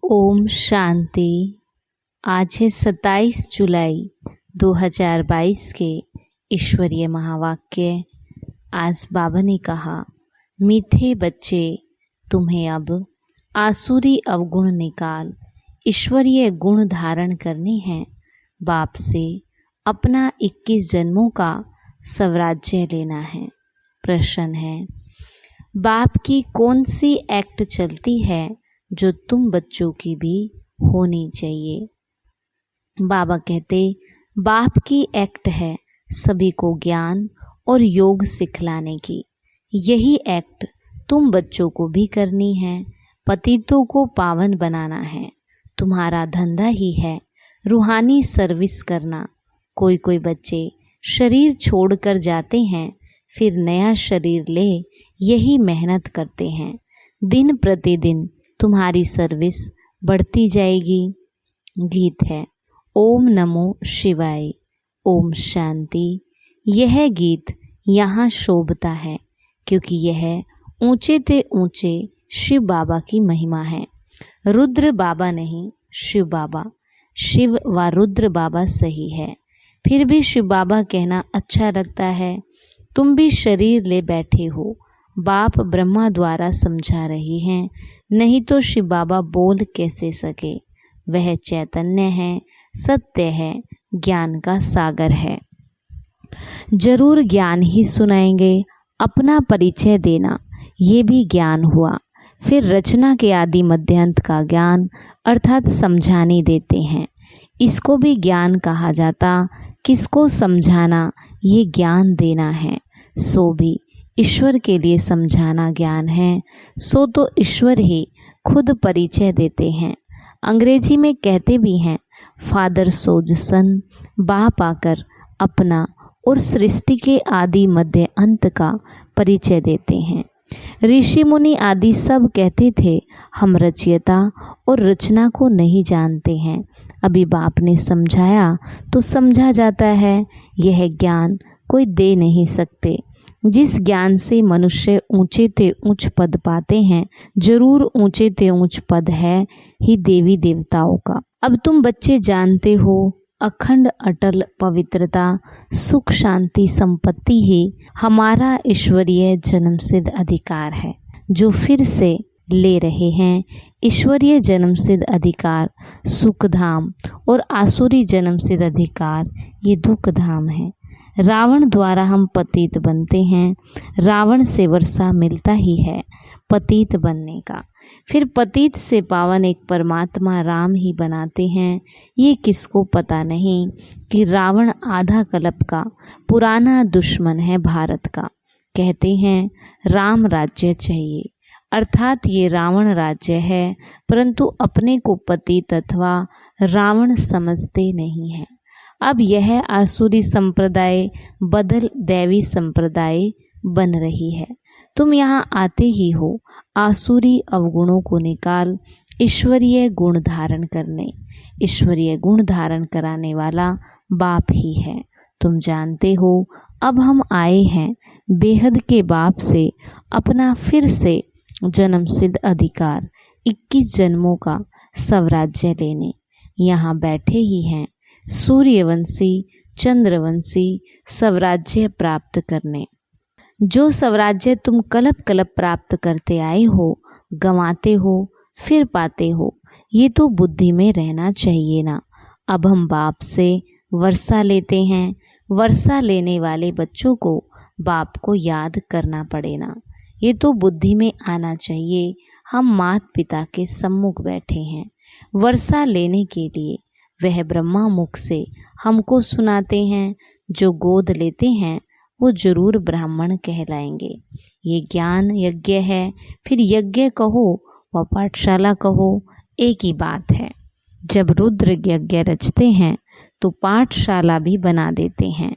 ओम शांति। आज है 27 जुलाई 2022 के ईश्वरीय महावाक्य। आज बाबा ने कहा, मीठे बच्चे, तुम्हें अब आसुरी अवगुण निकाल ईश्वरीय गुण धारण करने हैं। बाप से अपना 21 जन्मों का स्वराज्य लेना है। प्रश्न है, बाप की कौन सी एक्ट चलती है जो तुम बच्चों की भी होनी चाहिए। बाबा कहते, बाप की एक्ट है सभी को ज्ञान और योग सिखलाने की। यही एक्ट तुम बच्चों को भी करनी है। पतितों को पावन बनाना है। तुम्हारा धंधा ही है रूहानी सर्विस करना। कोई कोई बच्चे शरीर छोड़कर जाते हैं, फिर नया शरीर ले यही मेहनत करते हैं। दिन प्रतिदिन तुम्हारी सर्विस बढ़ती जाएगी। गीत है, ओम नमो शिवाय, ओम शांति। यह गीत यहाँ शोभता है क्योंकि यह ऊंचे ते ऊंचे शिव बाबा की महिमा है। रुद्र बाबा नहीं, शिव बाबा। शिव व रुद्र बाबा सही है, फिर भी शिव बाबा कहना अच्छा लगता है। तुम भी शरीर ले बैठे हो। बाप ब्रह्मा द्वारा समझा रही हैं, नहीं तो शिव बाबा बोल कैसे सके। वह चैतन्य है, सत्य है, ज्ञान का सागर है। जरूर ज्ञान ही सुनाएंगे। अपना परिचय देना ये भी ज्ञान हुआ। फिर रचना के आदि मध्यांत का ज्ञान अर्थात समझाने देते हैं। इसको भी ज्ञान कहा जाता। किसको समझाना ये ज्ञान देना है। सो भी ईश्वर के लिए समझाना ज्ञान है। सो तो ईश्वर ही खुद परिचय देते हैं। अंग्रेजी में कहते भी हैं, फादर सोज सन, बाप आकर अपना और सृष्टि के आदि मध्य अंत का परिचय देते हैं। ऋषि मुनि आदि सब कहते थे, हम रचयिता और रचना को नहीं जानते हैं। अभी बाप ने समझाया तो समझा जाता है। यह ज्ञान कोई दे नहीं सकते। जिस ज्ञान से मनुष्य ऊंचे ते ऊंच पद पाते हैं, जरूर ऊंचे ते ऊंच पद है ही देवी देवताओं का। अब तुम बच्चे जानते हो, अखंड अटल पवित्रता सुख शांति संपत्ति ही हमारा ईश्वरीय जन्मसिद्ध अधिकार है, जो फिर से ले रहे हैं। ईश्वरीय जन्मसिद्ध अधिकार सुख धाम और आसुरी जन्मसिद्ध अधिकार ये दुख धाम है। रावण द्वारा हम पतित बनते हैं। रावण से वर्षा मिलता ही है पतित बनने का। फिर पतित से पावन एक परमात्मा राम ही बनाते हैं। ये किसको पता नहीं कि रावण आधा कल्प का पुराना दुश्मन है भारत का। कहते हैं राम राज्य चाहिए, अर्थात ये रावण राज्य है, परंतु अपने को पतित अथवा रावण समझते नहीं हैं। अब यह आसुरी संप्रदाय बदल दैवी संप्रदाय बन रही है। तुम यहाँ आते ही हो आसुरी अवगुणों को निकाल ईश्वरीय गुण धारण करने। ईश्वरीय गुण धारण कराने वाला बाप ही है। तुम जानते हो, अब हम आए हैं बेहद के बाप से अपना फिर से जन्मसिद्ध अधिकार 21 जन्मों का स्वराज्य लेने। यहाँ बैठे ही हैं सूर्यवंशी चंद्रवंशी स्वराज्य प्राप्त करने। जो स्वराज्य तुम कल्प कल्प प्राप्त करते आए हो, गंवाते हो फिर पाते हो, ये तो बुद्धि में रहना चाहिए ना। अब हम बाप से वर्षा लेते हैं। वर्षा लेने वाले बच्चों को बाप को याद करना पड़े ना। ये तो बुद्धि में आना चाहिए। हम माता पिता के सम्मुख बैठे हैं वर्षा लेने के लिए। वह ब्रह्मा मुख से हमको सुनाते हैं। जो गोद लेते हैं वो जरूर ब्राह्मण कहलाएंगे। ये ज्ञान यज्ञ है। फिर यज्ञ कहो व पाठशाला कहो, एक ही बात है। जब रुद्र यज्ञ रचते हैं तो पाठशाला भी बना देते हैं।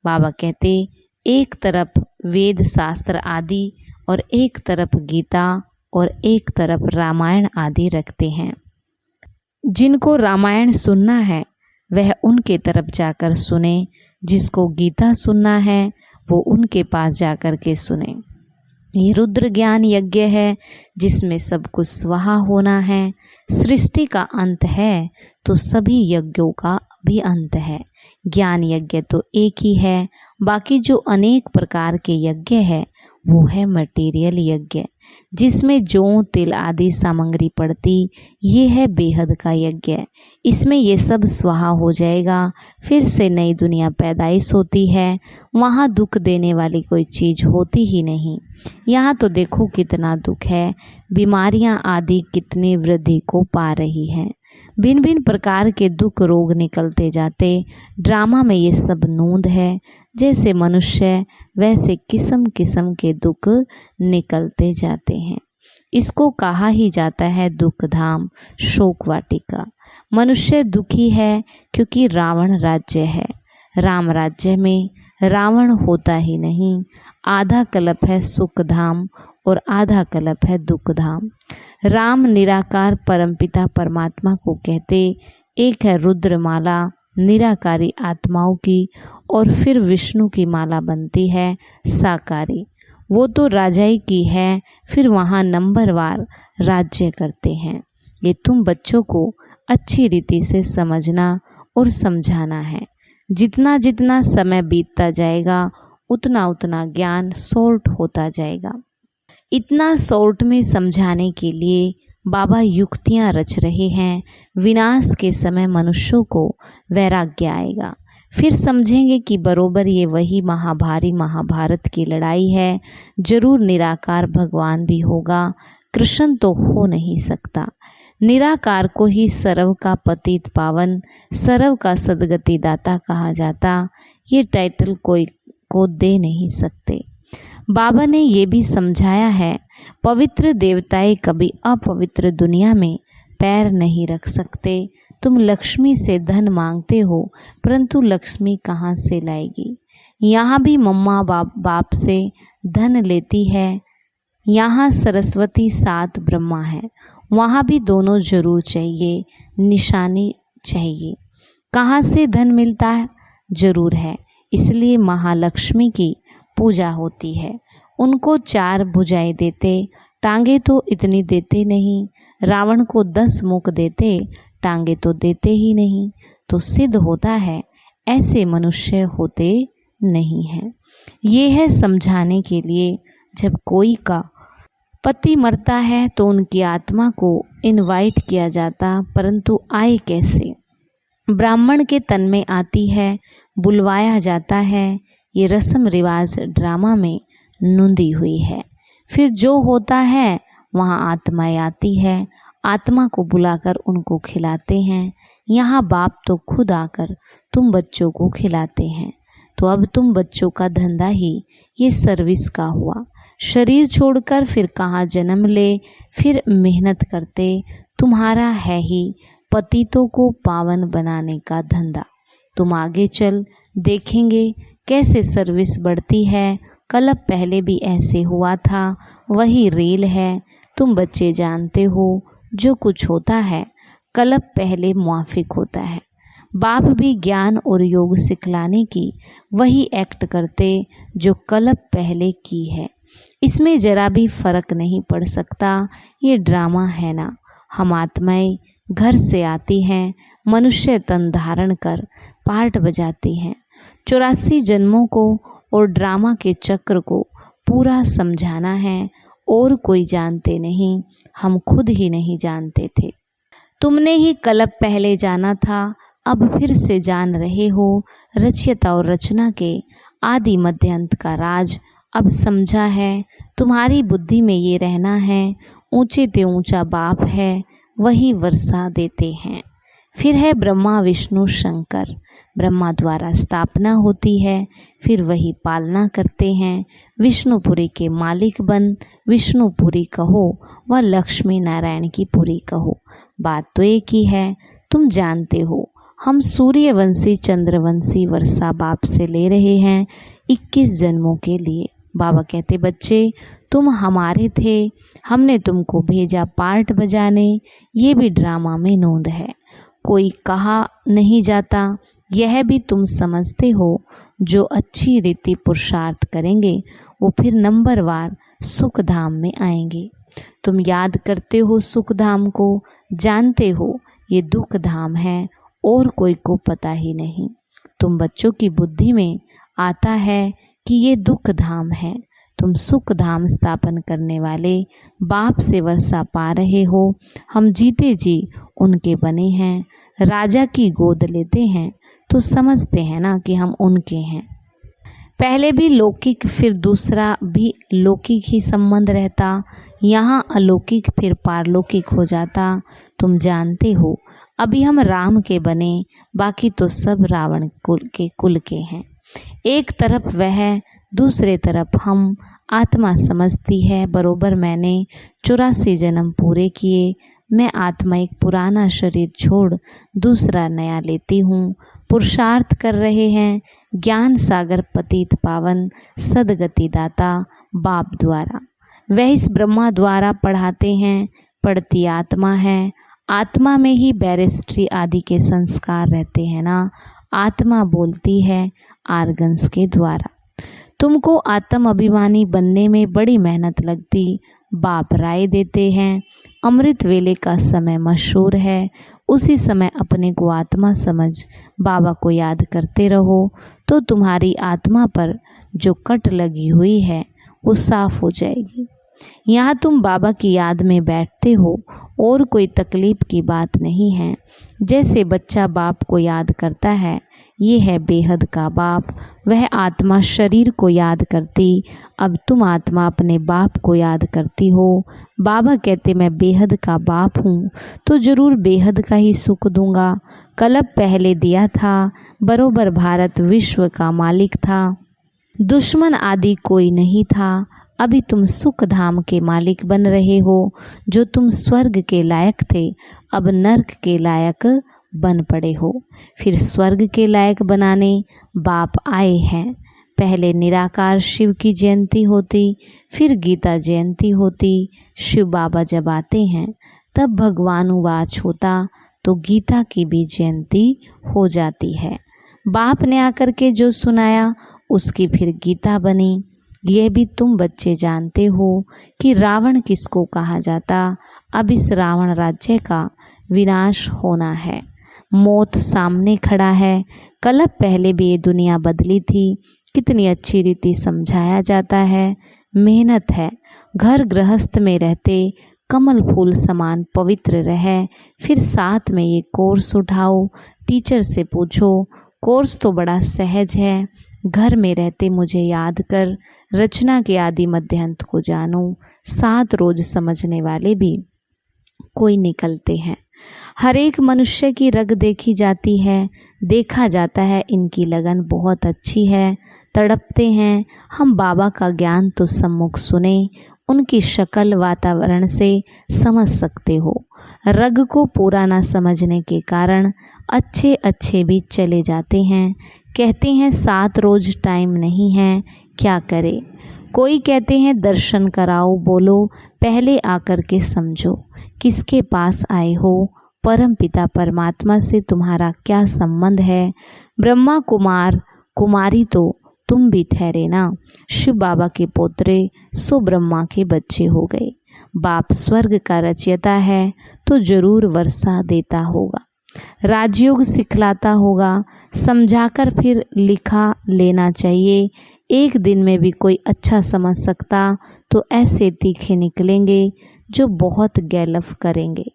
बाबा कहते, एक तरफ वेद शास्त्र आदि और एक तरफ गीता और एक तरफ रामायण आदि रखते हैं। जिनको रामायण सुनना है वह उनके तरफ जाकर सुने। जिसको गीता सुनना है वो उनके पास जाकर के सुने। ये रुद्र ज्ञान यज्ञ है जिसमें सब कुछ स्वाहा होना है। सृष्टि का अंत है तो सभी यज्ञों का भी अंत है। ज्ञान यज्ञ तो एक ही है, बाकी जो अनेक प्रकार के यज्ञ है वो है मटेरियल यज्ञ, जिसमें जौ तिल आदि सामग्री पड़ती, ये है बेहद का यज्ञ। इसमें ये सब स्वाहा हो जाएगा, फिर से नई दुनिया पैदाइश होती है। वहाँ दुख देने वाली कोई चीज़ होती ही नहीं। यहाँ तो देखो कितना दुख है, बीमारियाँ आदि कितनी वृद्धि को पा रही हैं। भिन्न भिन्न प्रकार के दुख रोग निकलते जाते। ड्रामा में ये सब नोंद है। जैसे मनुष्य वैसे किस्म किस्म के दुख निकलते जाते हैं। इसको कहा ही जाता है दुख धाम, शोक वाटिका। मनुष्य दुखी है क्योंकि रावण राज्य है। राम राज्य में रावण होता ही नहीं। आधा कल्प है सुख धाम और आधा कल्प है दुख धाम। राम निराकार परमपिता परमात्मा को कहते। एक है रुद्रमाला निराकारी आत्माओं की, और फिर विष्णु की माला बनती है साकारी, वो तो राजाई की है। फिर वहाँ नंबरवार राज्य करते हैं। ये तुम बच्चों को अच्छी रीति से समझना और समझाना है। जितना जितना समय बीतता जाएगा उतना उतना ज्ञान शॉर्ट होता जाएगा। इतना शॉर्ट में समझाने के लिए बाबा युक्तियाँ रच रहे हैं। विनाश के समय मनुष्यों को वैराग्य आएगा, फिर समझेंगे कि बरोबर ये वही महाभारी महाभारत की लड़ाई है। जरूर निराकार भगवान भी होगा, कृष्ण तो हो नहीं सकता। निराकार को ही सर्व का पतित पावन, सर्व का सद्गति दाता कहा जाता। ये टाइटल कोई को दे नहीं सकते। बाबा ने ये भी समझाया है, पवित्र देवताएं कभी अपवित्र दुनिया में पैर नहीं रख सकते। तुम लक्ष्मी से धन मांगते हो, परंतु लक्ष्मी कहाँ से लाएगी? यहाँ भी मम्मा बाप से धन लेती है। यहाँ सरस्वती साथ ब्रह्मा है, वहाँ भी दोनों जरूर चाहिए, निशानी चाहिए। कहाँ से धन मिलता है? जरूर है, इसलिए महालक्ष्मी की पूजा होती है। उनको 4 भुजाएं देते, टांगे तो इतनी देते नहीं। रावण को 10 मुख देते, टांगे तो देते ही नहीं। तो सिद्ध होता है ऐसे मनुष्य होते नहीं हैं। ये है समझाने के लिए। जब कोई का पति मरता है तो उनकी आत्मा को इनवाइट किया जाता, परंतु आए कैसे? ब्राह्मण के तन में आती है, बुलवाया जाता है। ये रस्म रिवाज ड्रामा में नूंदी हुई है। फिर जो होता है वहाँ आत्माएं आती है, आत्मा को बुलाकर उनको खिलाते हैं। यहाँ बाप तो खुद आकर तुम बच्चों को खिलाते हैं। तो अब तुम बच्चों का धंधा ही ये सर्विस का हुआ। शरीर छोड़कर फिर कहाँ जन्म ले, फिर मेहनत करते। तुम्हारा है ही पतितों को पावन बनाने का धंधा। तुम आगे चल, देखेंगे कैसे सर्विस बढ़ती है। कल्प पहले भी ऐसे हुआ था, वही रेल है। तुम बच्चे जानते हो जो कुछ होता है कल्प पहले मुआफिक होता है। बाप भी ज्ञान और योग सिखलाने की वही एक्ट करते जो कल्प पहले की है। इसमें जरा भी फर्क नहीं पड़ सकता। ये ड्रामा है ना। हम आत्माएं घर से आती हैं, मनुष्य तन धारण कर पार्ट बजाती हैं। 84 जन्मों को और ड्रामा के चक्र को पूरा समझाना है। और कोई जानते नहीं, हम खुद ही नहीं जानते थे। तुमने ही कल्प पहले जाना था, अब फिर से जान रहे हो। रचयिता और रचना के आदि मध्य अंत का राज अब समझा है। तुम्हारी बुद्धि में ये रहना है, ऊंचे ते ऊंचा बाप है, वही वर्षा देते हैं। फिर है ब्रह्मा विष्णु शंकर। ब्रह्मा द्वारा स्थापना होती है, फिर वही पालना करते हैं। विष्णुपुरी के मालिक बन विष्णुपुरी कहो व लक्ष्मी नारायण की पुरी कहो। बात तो एक ही है, तुम जानते हो। हम सूर्यवंशी चंद्रवंशी वर्षा बाप से ले रहे हैं 21 जन्मों के लिए। बाबा कहते बच्चे तुम हमारे थे, हमने तुमको भेजा पार्ट बजाने। ये भी ड्रामा में नोंद है, कोई कहा नहीं जाता। यह भी तुम समझते हो। जो अच्छी रीति पुरुषार्थ करेंगे वो फिर नंबरवार सुख धाम में आएंगे। तुम याद करते हो सुख धाम को, जानते हो ये दुख धाम है और कोई को पता ही नहीं। तुम बच्चों की बुद्धि में आता है कि ये दुख धाम है। तुम सुख धाम स्थापन करने वाले बाप से वर्षा पा रहे हो। हम जीते जी उनके बने हैं, राजा की गोद लेते हैं तो समझते हैं ना कि हम उनके हैं। पहले भी लौकिक फिर दूसरा भी लौकिक ही संबंध रहता, यहाँ अलौकिक फिर पारलौकिक हो जाता। तुम जानते हो अभी हम राम के बने, बाकी तो सब रावण कुल के हैं। एक तरफ वह, दूसरे तरफ हम। आत्मा समझती है बरोबर मैंने 84 जन्म पूरे किए। मैं आत्मा एक पुराना शरीर छोड़ दूसरा नया लेती हूँ। पुरुषार्थ कर रहे हैं ज्ञान सागर पतित पावन सदगति दाता बाप द्वारा। वह इस ब्रह्मा द्वारा पढ़ाते हैं, पढ़ती आत्मा है। आत्मा में ही बैरिस्ट्री आदि के संस्कार रहते हैं ना। आत्मा बोलती है आर्गन्स के द्वारा। तुमको आत्म अभिमानी बनने में बड़ी मेहनत लगती, बाप राय देते हैं। अमृत वेले का समय मशहूर है, उसी समय अपने को आत्मा समझ बाबा को याद करते रहो तो तुम्हारी आत्मा पर जो कट लगी हुई है वो साफ हो जाएगी। यहाँ तुम बाबा की याद में बैठते हो और कोई तकलीफ की बात नहीं है। जैसे बच्चा बाप को याद करता है, ये है बेहद का बाप। वह आत्मा शरीर को याद करती, अब तुम आत्मा अपने बाप को याद करती हो। बाबा कहते मैं बेहद का बाप हूँ तो ज़रूर बेहद का ही सुख दूंगा। कल्प पहले दिया था, बरोबर भारत विश्व का मालिक था, दुश्मन आदि कोई नहीं था। अभी तुम सुख धाम के मालिक बन रहे हो। जो तुम स्वर्ग के लायक थे अब नर्क के लायक बन पड़े हो। फिर स्वर्ग के लायक बनाने बाप आए हैं। पहले निराकार शिव की जयंती होती, फिर गीता जयंती होती। शिव बाबा जब आते हैं तब भगवानुवाच होता तो गीता की भी जयंती हो जाती है। बाप ने आकर के जो सुनाया उसकी फिर गीता बनी। यह भी तुम बच्चे जानते हो कि रावण किसको कहा जाता। अब इस रावण राज्य का विनाश होना है, मौत सामने खड़ा है। कल्प पहले भी ये दुनिया बदली थी, कितनी अच्छी रीति समझाया जाता है। मेहनत है, घर गृहस्थ में रहते कमल फूल समान पवित्र रहे। फिर साथ में ये कोर्स उठाओ, टीचर से पूछो। कोर्स तो बड़ा सहज है, घर में रहते मुझे याद कर, रचना के आदि मध्यांत को जानो। 7 रोज समझने वाले भी कोई निकलते हैं। हर एक मनुष्य की रग देखी जाती है, देखा जाता है इनकी लगन बहुत अच्छी है, तड़पते हैं। हम बाबा का ज्ञान तो सम्मुख सुने, उनकी शक्ल वातावरण से समझ सकते हो। रग को पूरा ना समझने के कारण अच्छे अच्छे भी चले जाते हैं। कहते हैं 7 रोज टाइम नहीं है, क्या करे। कोई कहते हैं दर्शन कराओ, बोलो पहले आकर के समझो किसके पास आए हो। परम पिता परमात्मा से तुम्हारा क्या संबंध है। ब्रह्मा कुमार कुमारी तो तुम भी ठहरे ना। शिव बाबा के पोत्रे सो ब्रह्मा के बच्चे हो गए। बाप स्वर्ग का रचयिता है तो जरूर वर्षा देता होगा, राजयोग सिखलाता होगा। समझाकर फिर लिखा लेना चाहिए। एक दिन में भी कोई अच्छा समझ सकता तो ऐसे तीखे निकलेंगे जो बहुत गैलफ करेंगे।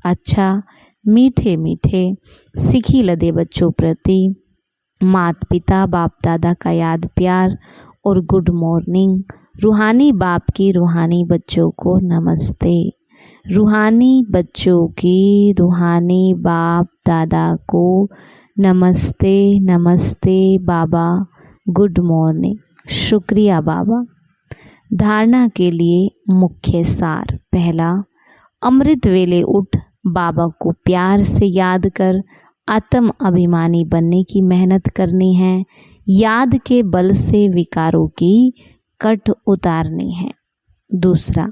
अच्छा मीठे मीठे सिखी लदे बच्चों प्रति माता पिता बाप दादा का याद प्यार और गुड मॉर्निंग। रूहानी बाप की रूहानी बच्चों को नमस्ते। रूहानी बच्चों की रूहानी बाप दादा को नमस्ते। नमस्ते बाबा, गुड मॉर्निंग। शुक्रिया बाबा। धारणा के लिए मुख्य सार। पहला, अमृत वेले उठ बाबा को प्यार से याद कर आत्म अभिमानी बनने की मेहनत करनी है। याद के बल से विकारों की कट उतारनी है। दूसरा,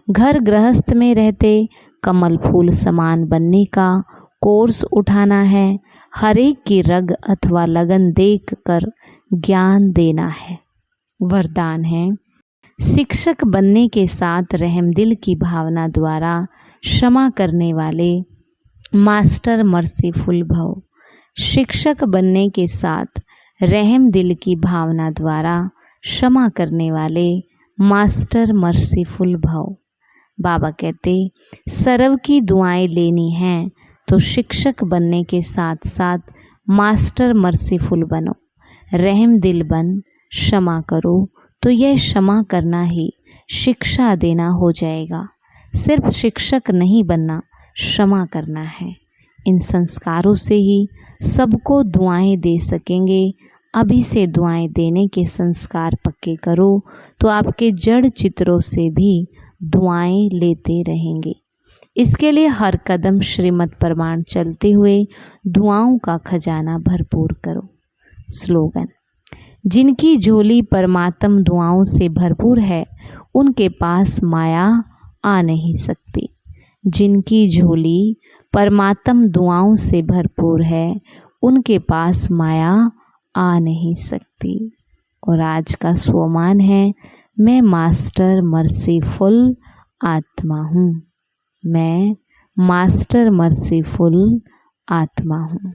घर गृहस्थ में रहते कमल फूल समान बनने का कोर्स उठाना है। हर एक की रग अथवा लगन देख कर ज्ञान देना है। वरदान है, शिक्षक बनने के साथ रहमदिल की भावना द्वारा क्षमा करने वाले मास्टर मर्सीफुल भव। शिक्षक बनने के साथ रहम दिल की भावना द्वारा क्षमा करने वाले मास्टर मर्सीफुल भव। बाबा कहते सर्व की दुआएं लेनी हैं तो शिक्षक बनने के साथ साथ मास्टर मर्सीफुल बनो, रहम दिल बन क्षमा करो, तो यह क्षमा करना ही शिक्षा देना हो जाएगा। सिर्फ शिक्षक नहीं बनना, क्षमा करना है। इन संस्कारों से ही सबको दुआएं दे सकेंगे। अभी से दुआएं देने के संस्कार पक्के करो तो आपके जड़ चित्रों से भी दुआएं लेते रहेंगे। इसके लिए हर कदम श्रीमत प्रमाण चलते हुए दुआओं का खजाना भरपूर करो। स्लोगन, जिनकी झोली परमात्म दुआओं से भरपूर है उनके पास माया आ नहीं सकती। जिनकी झोली परमात्म दुआओं से भरपूर है उनके पास माया आ नहीं सकती। और आज का स्वमान है, मैं मास्टर मर्सीफुल आत्मा हूँ। मैं मास्टर मर्सीफुल आत्मा हूँ।